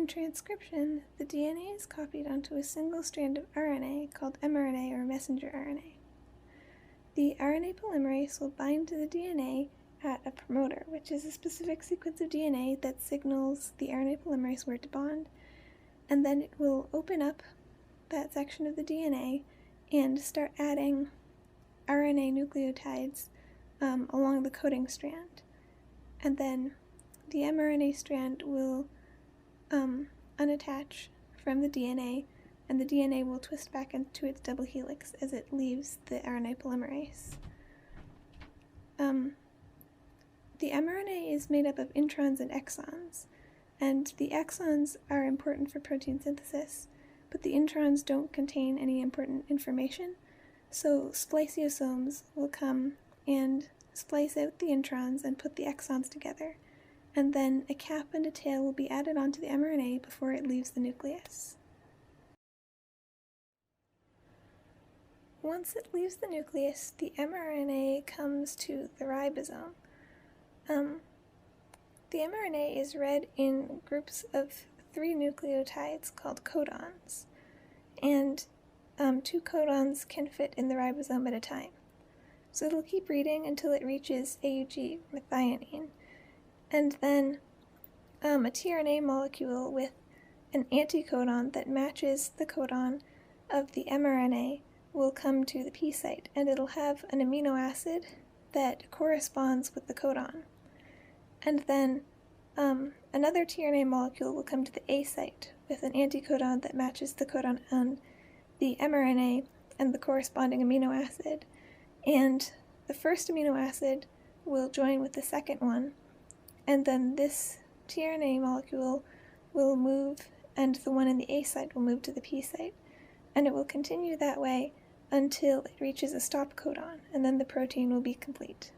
In transcription, the DNA is copied onto a single strand of RNA called mRNA or messenger RNA. The RNA polymerase will bind to the DNA at a promoter, which is a specific sequence of DNA that signals the RNA polymerase where to bond, and then it will open up that section of the DNA and start adding RNA nucleotides along the coding strand. And then the mRNA strand will unattach from the DNA, and the DNA will twist back into its double helix as it leaves the RNA polymerase. The mRNA is made up of introns and exons, and the exons are important for protein synthesis, but the introns don't contain any important information, so spliceosomes will come and splice out the introns and put the exons together, and then a cap and a tail will be added onto the mRNA before it leaves the nucleus. Once it leaves the nucleus, the mRNA comes to the ribosome. The mRNA is read in groups of 3 nucleotides called codons, and 2 codons can fit in the ribosome at a time. So it'll keep reading until it reaches AUG, methionine, and then a tRNA molecule with an anticodon that matches the codon of the mRNA will come to the P site, and it'll have an amino acid that corresponds with the codon. And then another tRNA molecule will come to the A site with an anticodon that matches the codon on the mRNA and the corresponding amino acid. And the first amino acid will join with the second one, and then this tRNA molecule will move, and the one in the A site will move to the P site. And it will continue that way until it reaches a stop codon, and then the protein will be complete.